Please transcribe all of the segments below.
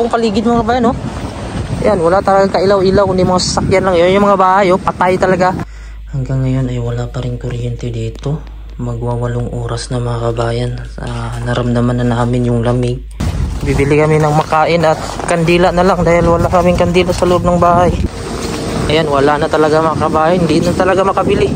buong paligid mga kabayan, no? Ayan, wala talaga kailaw-ilaw, kundi mga sasakyan lang. Yun yung mga bahay, oh, patay talaga. Hanggang ngayon ay wala pa rin kuryente dito. Magwawalong oras na mga kabayan. Naramdaman na namin yung lamig. Bibili kami ng makain at kandila na lang dahil wala kaming kandila sa loob ng bahay. Ayan, wala na talaga mga kabayan. Hindi na talaga makabili.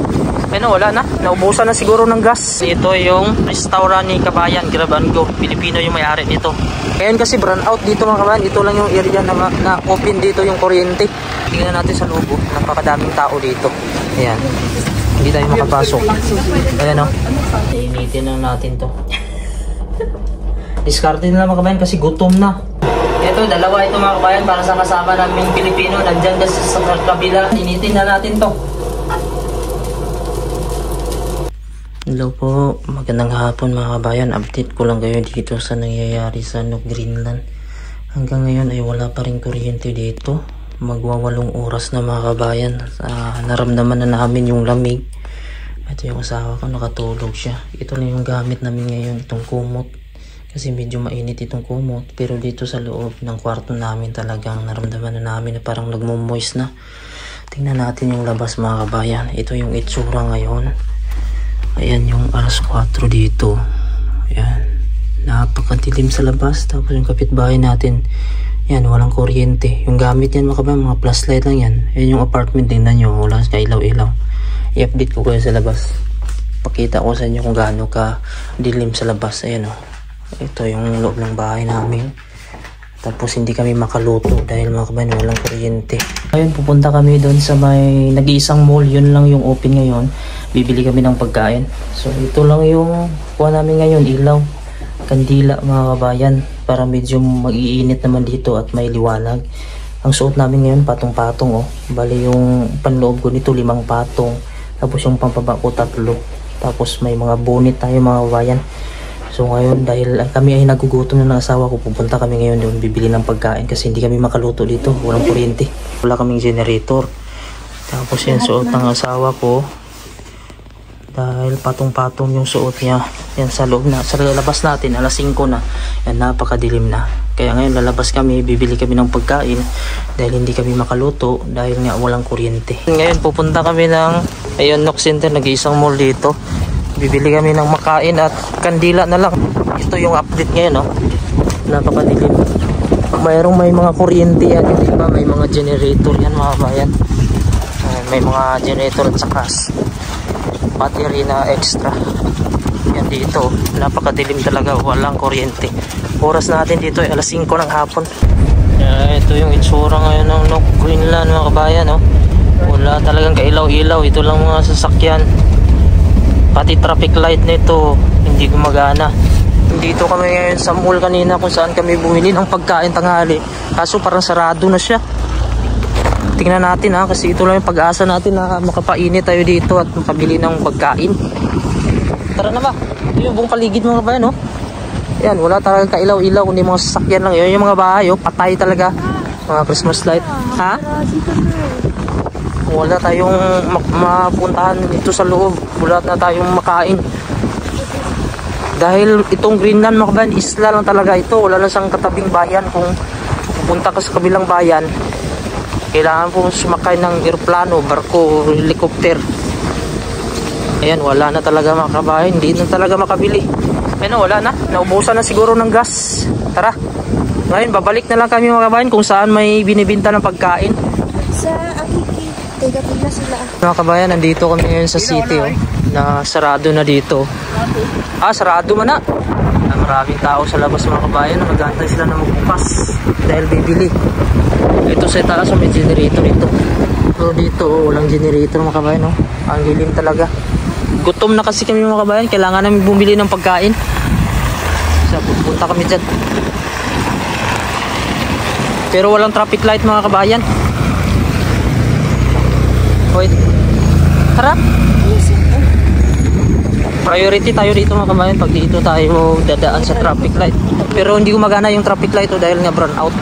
Ano, wala na. Naubusan na siguro ng gas. Ito yung restaurant ni Kabayan, Grab and Go. Pilipino yung may-ari nito. Ngayon kasi brand out dito mga kabayan. Ito lang yung area na open dito yung kuryente. Tingnan natin sa loob. Napakadaming tao dito. Ayan. Hindi tayo makapasok. Ayan, o. Initin na natin to. Diskarte na lang mga kabayan kasi gutom na. Ito, dalawa ito mga kabayan para sa kasama namin Pilipino. Nandyan kasi sa kabila. Initin na natin to. Hello po, magandang hapon mga kabayan. Update ko lang kayo dito sa nangyayari sa Greenland. Hanggang ngayon ay wala pa rin kuryente dito. Magwawalong oras na mga kabayan. Naramdaman na namin yung lamig. Ito yung asawa ko, nakatulog siya. Ito na yung gamit namin ngayon, itong kumot. Kasi medyo mainit itong kumot. Pero dito sa loob ng kwarto namin talagang naramdaman na namin na parang nagmo-moist na. Tingnan natin yung labas mga kabayan. Ito yung itsura ngayon. Ayan yung alas 4 dito. Ayan. Napakadilim sa labas. Tapos yung kapitbahay natin. Ayan, walang kuryente. Yung gamit yan mga kabayan, mga flashlight lang yan. Ayan yung apartment. Tingnan nyo. Wala sa ilaw-ilaw. I-update ko kayo sa labas. Pakita ko sa inyo kung gaano ka dilim sa labas. Ayan o. Ito yung loob ng bahay namin. Tapos hindi kami makaluto dahil mga kabayan walang kuryente. Ngayon pupunta kami doon sa may nag-iisang mall. Yun lang yung open ngayon. Bibili kami ng pagkain. So ito lang yung kuha namin ngayon. Ilaw, kandila mga kabayan. Para medyo mag-iinit naman dito at may liwanag. Ang suot namin ngayon patong-patong oh. Bali yung panloob ko nito 5 patong. Tapos yung pampaba ko 3. Tapos may mga bonnet tayo mga kabayan. So ngayon dahil kami ay nagugutom na ng asawa ko, pupunta kami ngayon doon bibili ng pagkain kasi hindi kami makaluto dito, walang kuryente. Wala kaming generator. Tapos yan suot ng asawa ko. Dahil patong-patong yung suot niya. Yan sa loob na, sa labas natin, alas 5 na. Yan, napakadilim na. Kaya ngayon lalabas kami, bibili kami ng pagkain dahil hindi kami makaluto dahil nga walang kuryente. Ngayon pupunta kami ng Nook Center, nag-iisang mall dito. Bibili kami ng makain at kandila na lang. Ito yung update ngayon, no? Napakadilim. Mayroong may mga kuryente yan, hindi ba? May mga generator yan mga bayan. May mga generator at saka battery na extra. Yan dito. Napakadilim talaga. Walang kuryente. Oras natin dito ay alas 5 ng hapon. Ito yung itsura ngayon ng Greenland mga kabayan, no? Wala talagang kailaw-ilaw. Ito lang mga sasakyan. Pati traffic light nito hindi gumagana. Dito kami ngayon sa mall kanina kung saan kami bumili ng pagkain tanghali. Kaso parang sarado na siya. Tingnan natin ha, kasi ito lang yung pag-asa natin na makapainit tayo dito at makabili ng pagkain. Tara na ba? Ito yung buong paligid mga kabayan, no? Yan, wala talaga kailaw-ilaw kundi mga sasakyan lang. Yun yung mga bahay, oh, patay talaga. Mga Christmas light. Ha? Wala tayong mapuntahan dito sa loob. Wala na tayong makain. Dahil itong Greenland mga kabayan, isla lang talaga ito. Wala lang siyang katabing bayan. Kung pupunta ka sa kabilang bayan, kailangan po sumakay ng eroplano, barko, helicopter. Ayan, wala na talaga mga kabayan. Hindi na talaga makabili. Ayan, wala na. Naubusan na siguro ng gas. Tara. Ngayon, babalik na lang kami mga kabayan kung saan may binibinta ng pagkain. Sa Akiki, taga-pila sila. Mga kabayan, nandito kami ngayon sa city, oh, na sarado na dito. Sarado man na. Maraming tao sa labas mga kabayan. Magantay sila na magbukas dahil bibili. Ito sa taas, may generator ito. Pero dito, walang generator mga kabayan, oh. Ang lilim talaga. Gutom na kasi kami mga kabayan. Kailangan namin bumili ng pagkain. So, pupunta kami dyan. Pero walang traffic light mga kabayan. Hoy. Harap. Priority tayo dito mga kabayan pag dito tayo dadaan sa traffic light. Pero hindi gumagana yung traffic light dahil nga brown out.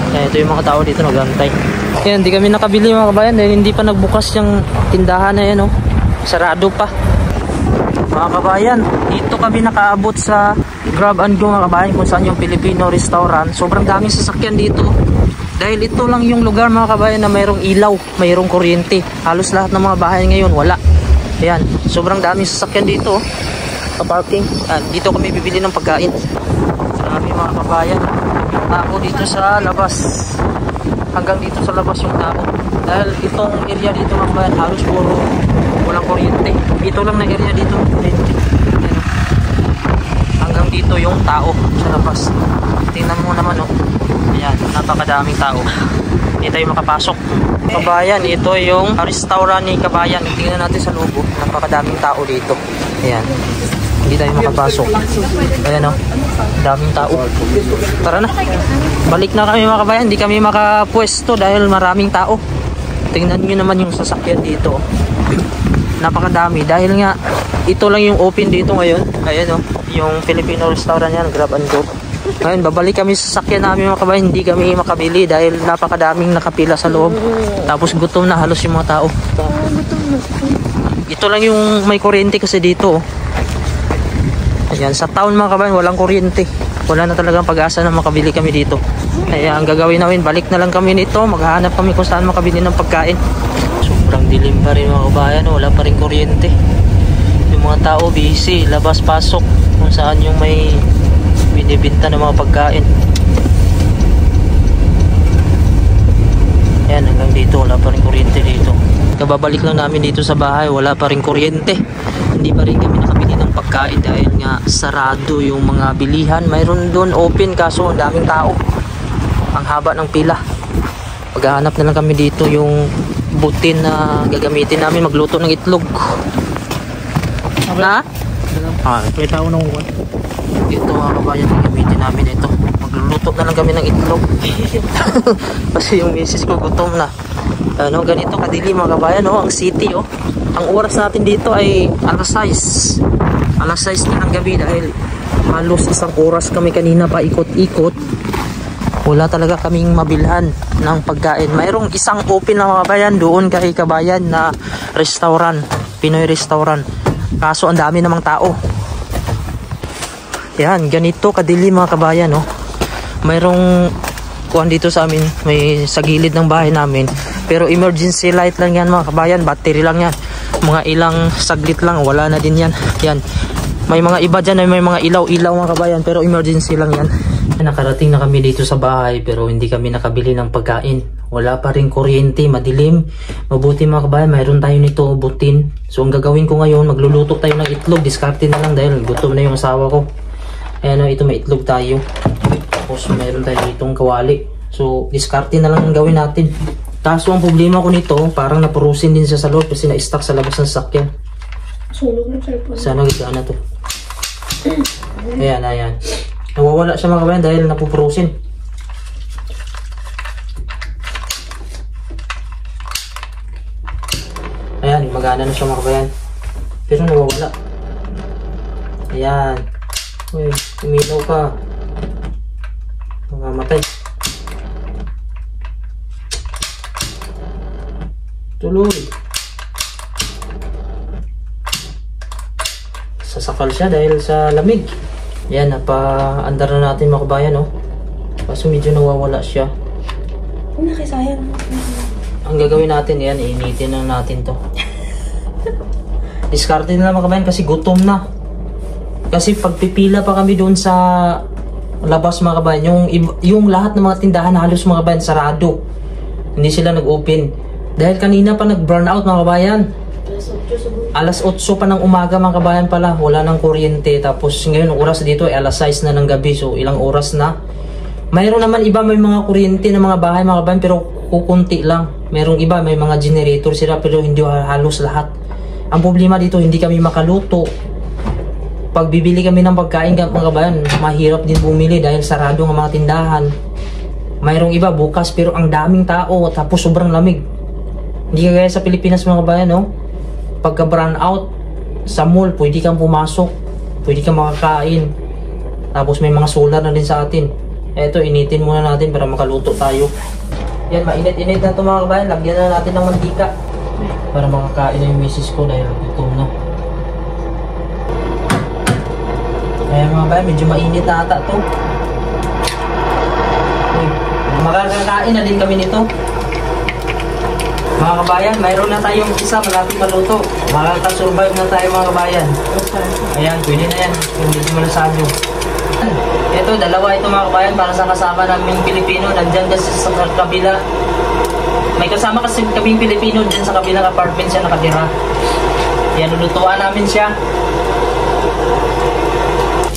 Kaya ito yung mga tao dito nagantay. Kaya hindi kami nakabili mga kabayan dahil hindi pa nagbukas yung tindahan na yan, oh. Sarado pa. Mga kabayan, dito kami nakaabot sa grab and go mga kabayan kung saan yung Filipino restaurant. Sobrang daming sasakyan dito. Dahil ito lang yung lugar mga kabayan na mayroong ilaw, mayroong kuryente. Halos lahat ng mga bahay ngayon wala. Ayan, sobrang daming sasakyan dito. Parking. Dito kami bibili ng pagkain. Marami mga kabayan. Tao dito sa labas. Hanggang dito sa labas yung tao. Dahil itong area dito mga kabayan halos puro walang kuryente. Ito lang na area dito. Hanggang dito yung tao sa labas. Tingnan mo naman oh. Ayan, napakadaming tao. Hindi tayo makapasok. Kabayan, ito yung restaurant ni Kabayan. Tingnan natin sa loob. Napakadaming tao dito. Ayan. Hindi tayo makapasok. Ayan o. Daming tao. Tara na. Balik na kami mga kabayan. Hindi kami makapwesto dahil maraming tao. Tingnan nyo naman yung sasakyan dito. Napakadami. Dahil nga, ito lang yung open dito ngayon. Ayan o. Yung Filipino restaurant yan. Grab and go. Ngayon, babalik kami sa sasakyan namin mga kabayan. Hindi kami makabili dahil napakadaming nakapila sa loob. Tapos gutom na halos yung mga tao. Ito lang yung may kuryente kasi dito. Ayan, sa town mga kabayan, walang kuryente. Wala na talagang pag-asa na makabili kami dito. Kaya ang gagawin namin, balik na lang kami nito. Maghahanap kami kung saan makabili ng pagkain. Sobrang dilim pa rin mga kabayan. Wala pa rin kuryente. Yung mga tao busy, labas-pasok. Kung saan yung may binibinta ng mga pagkain. Ayan, hanggang dito wala pa rin kuryente dito. Kababalik lang namin dito sa bahay, wala pa rin kuryente. Hindi pa rin kami nakabili ng pagkain dahil nga sarado yung mga bilihan. Mayroon doon open kaso ang daming tao. Ang haba ng pila. Paghahanap na lang kami dito yung butin na gagamitin namin magluto ng itlog. Na? May tao na uwan. Ito mga kabayan, gagamitin namin ito. Magluluto na lang kami ng itlog. Kasi yung misis ko gutom na. Ano, ganito kadili mga kabayan, oh, ang city, oh. Ang oras natin dito ay alas 6. Alas 6 na ng gabi dahil halos isang oras kami kanina pa ikot-ikot. Wala talaga kaming mabilhan ng pagkain. Mayroong isang open na mga kabayan doon kay Kabayan na restaurant, Pinoy restaurant. Kaso ang dami namang tao. Yan, ganito kadili mga kabayan, oh. Mayroong kuwan dito sa amin, may sa gilid ng bahay namin. Pero emergency light lang yan mga kabayan, battery lang yan. Mga ilang saglit lang, wala na din yan. Yan. May mga iba dyan, may mga ilaw-ilaw mga kabayan, pero emergency lang yan. Nakarating na kami dito sa bahay pero hindi kami nakabili ng pagkain. Wala pa rin kuryente, madilim. Mabuti mga kabayan, mayroon tayo nito butin. So ang gagawin ko ngayon, magluluto tayo ng itlog. Diskarte na lang dahil gutom na yung asawa ko. Ayan o, ito may itlog tayo. Tapos mayroon tayo ditong kawali. So diskarte na lang ang gawin natin. Kaso ang problema ko nito, parang napurusin din siya sa loob kasi na-stuck sa labas ng sasakyan. Sulog ng cellphone. Sana gigaan na to. Ayan, ayan. Nawawala siya mga kabayan dahil napupurusin. Ayan, magana na siya mga kabayan. Pero nawawala. Ayan. Uy, umilaw ka. Mamamatay. Tuloy. Sasakal siya dahil sa lamig. Yan, napa-andar na natin mga kabayan, no? Kaso medyo nawawala siya. Ang nakisayang. Ang gagawin natin, yan, initin na natin to. Diskarte na lang mga kabayan kasi gutom na. Kasi pagpipila pa kami doon sa labas mga kabayan, yung lahat ng mga tindahan halos mga kabayan sarado. Hindi sila nag-open. Dahil kanina pa nag-burn out mga kabayan. Alas 8 pa ng umaga mga kabayan pala, wala nang kuryente. Tapos ngayon oras dito ay alas 6 na ng gabi, so ilang oras na. Mayroon naman iba may mga kuryente ng mga bahay mga kabayan pero kukunti lang. Mayroong iba may mga generator sila pero hindi halos lahat. Ang problema dito hindi kami makaluto. Pag bibili kami ng pagkain mga kabayan, mahirap din bumili dahil sarado ng mga tindahan. Mayroong iba bukas pero ang daming tao tapos sobrang lamig. Hindi kagaya sa Pilipinas mga kabayan, no? Pagka brown out sa mall, pwede kang pumasok, pwede kang makakain. Tapos may mga solar na din sa atin. Eto, initin muna natin para makaluto tayo. Yan, mainit-init na ito mga kabayan. Lagyan na natin ng mantika para makakain na yung misis ko dahil gutom na. Kaya mga kabayan, medyo mainit na ata to. Makakakain na din kami nito. Mga kabayan, mayroon na tayong isa malapit maluto. Makakasurvive na tayo mga kabayan. Ayan, pwede na yan. Yung medyo malasado. Ito, dalawa ito mga kabayan para sa kasama naming Pilipino. Nandyan kasi sa kabila. May kasama kasi kaming Pilipino dyan sa kabilang apartment siya nakatira. Yan, lulutuan namin siya.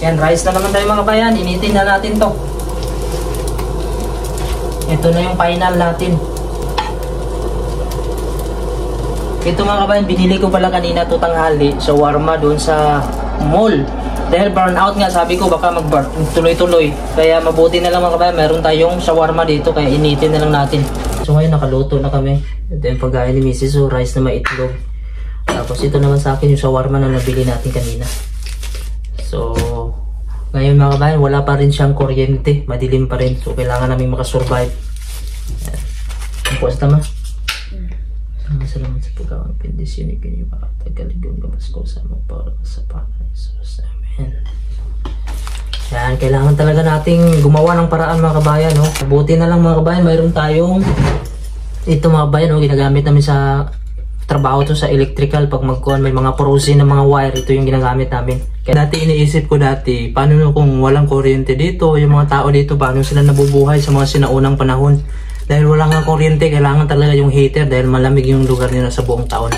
Yan, rice na naman tayo mga kabayan. Initin na natin to. Ito na yung final natin. Ito mga kabayan, binili ko pala kanina to tanghali sa shawarma doon sa mall. Dahil burn out nga, sabi ko baka mag-burn tuloy-tuloy. Kaya mabuti na lang mga kabayan, meron tayong shawarma dito kaya initin na lang natin. So ngayon nakaluto na kami. Ito yung pagkain ni Mrs. So rice na may itlog. Tapos ito naman sa akin yung shawarma na nabili natin kanina. So ngayon mga kabayan, wala pa rin siyang kuryente. Madilim pa rin. So kailangan namin makasurvive. Ang puwas tama. Salamat sa pagkawang bendisyon ni kanyo makatagaligong gamas ko sa mga para sa Panginoon Jesus. Amen. Yan, kailangan talaga nating gumawa ng paraan mga kabayan. No? Buti na lang mga kabayan, mayroon tayong ito mga kabayan, no? Ginagamit namin sa trabaho to sa electrical. Pag magkuhan may mga corrosion ng mga wire, ito yung ginagamit namin. Kaya dati iniisip ko dati, paano kung walang kuryente dito, yung mga tao dito, paano sila nabubuhay sa mga sinaunang panahon. Dahil wala nga kuryente, kailangan talaga yung heater dahil malamig yung lugar nila sa buong taon.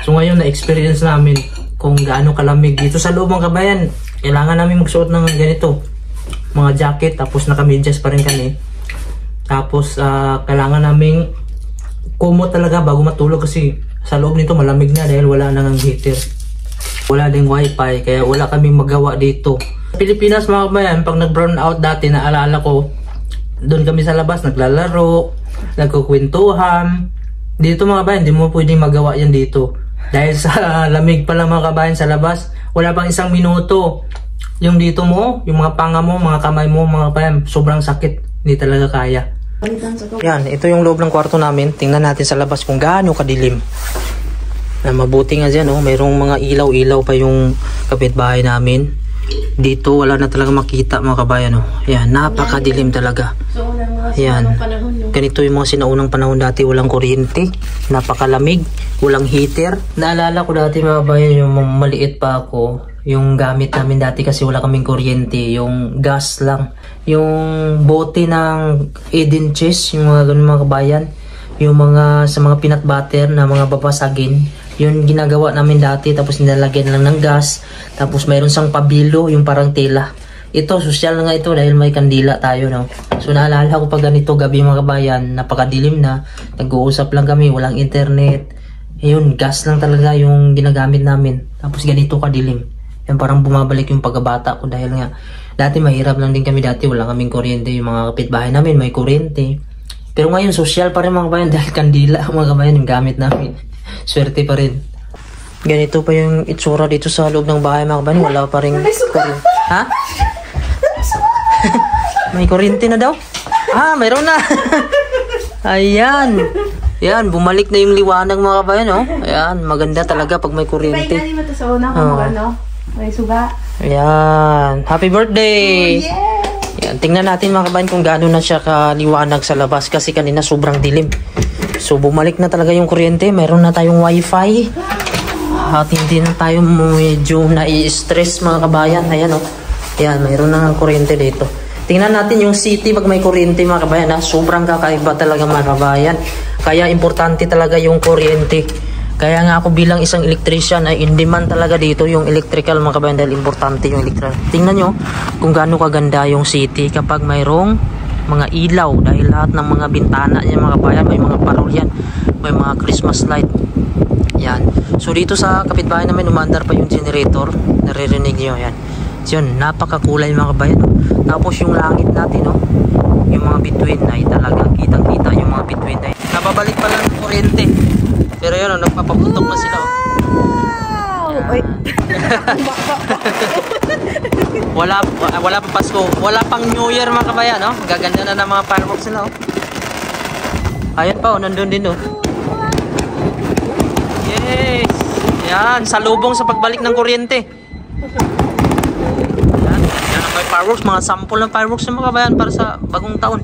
So ngayon na-experience namin kung gaano kalamig dito sa loob mga kabayan. Kailangan namin magsuot ng ganito, mga jacket, tapos naka-medyas pa rin kami. Tapos kailangan namin kumot talaga bago matulog kasi sa loob nito malamig na dahil wala nang heater. Wala ding wifi kaya wala kaming magawa dito. Sa Pilipinas mga kabayan, pag nag-brown out dati, naalala ko, doon kami sa labas, naglalaro, nagkukwentuhan. Dito mga kabayan, hindi mo pwedeng magawa yan dito. Dahil sa lamig pa lang mga kabayan sa labas, wala pang isang minuto. Yung dito mo, yung mga panga mo, mga kamay mo, mga kabayan, sobrang sakit. Hindi talaga kaya. Yan, ito yung loob ng kwarto namin. Tingnan natin sa labas kung gaano kadilim. Mabuti nga dyan, oh, mayroong mga ilaw-ilaw pa yung kapitbahay namin. Dito wala na talaga makita mga kabayan. Oh. Ayan, napakadilim talaga. So, ayan. Ganito yung mga sinaunang panahon dati, walang kuryente, napakalamig, walang heater. Naalala ko dati mga kabayan, yung maliit pa ako, yung gamit namin dati kasi wala kaming kuryente, yung gas lang. Yung bote ng Eden cheese, yung mga ganun mga kabayan, yung mga sa mga peanut butter na mga babasagin, yun ginagawa namin dati, tapos nilalagyan lang ng gas, tapos mayroon sang pabilo, yung parang tela. Ito, social na nga ito dahil may kandila tayo, no? So naalala ko pag ganito gabi mga kabayan, napakadilim na, nag-uusap lang kami, walang internet. Yun, gas lang talaga yung ginagamit namin. Tapos ganito kadilim. Yan parang bumabalik yung pagkabata ko dahil nga, dati mahirap lang din kami dati, wala kaming kuryente, yung mga kapitbahay namin may kuryente. Pero ngayon, social pa rin mga kabayan dahil kandila mga kabayan yung gamit namin. Swerte pa rin. Ganito pa yung itsura dito sa loob ng bahay mga kabayan. Wala pa rin kuryente. Ha? May kuryente na daw? Ah, mayroon na. Ayan. Ayan, bumalik na yung liwanag mga kabayan. Oh. Ayan, maganda talaga pag may kuryente. May mo to sa una kung ano. May suga. Ayan. Happy birthday! Oh, yeah! Ayan, tingnan natin mga kabayan kung gaano na siya kaliwanag sa labas kasi kanina sobrang dilim. So bumalik na talaga yung kuryente, mayroon na tayong wifi. At hindi na tayo medyo nai-stress mga kabayan. Ayan oh. Ayan, mayroon na kuryente dito. Tingnan natin yung city pag may kuryente mga kabayan. Sobrang kakaiba talaga mga kabayan. Kaya importante talaga yung kuryente. Kaya nga ako bilang isang electrician ay in demand talaga dito yung electrical mga kabayan dahil importante yung electrical. Tingnan nyo kung gaano kaganda yung city kapag mayroong mga ilaw dahil lahat ng mga bintana niya mga kabayan may mga parol yan, may mga Christmas light yan. So dito sa kapitbahay namin umandar pa yung generator, naririnig nyo yan. So yun, napakakulay mga kabayan. Tapos yung langit natin yung mga bituin ay talagang kitang kita yung mga bituin ay nababalik pa lang ng kuryente pero yun nagpapaputok na sila wala pa Pasko, wala pang New Year mga kabayan, no? Gaganda na ng mga fireworks nila, ayun pa, nandun din, yes, yan, salubong sa pagbalik ng kuryente. fireworks, mga sample ng fireworks ng mga kabayan para sa bagong taon.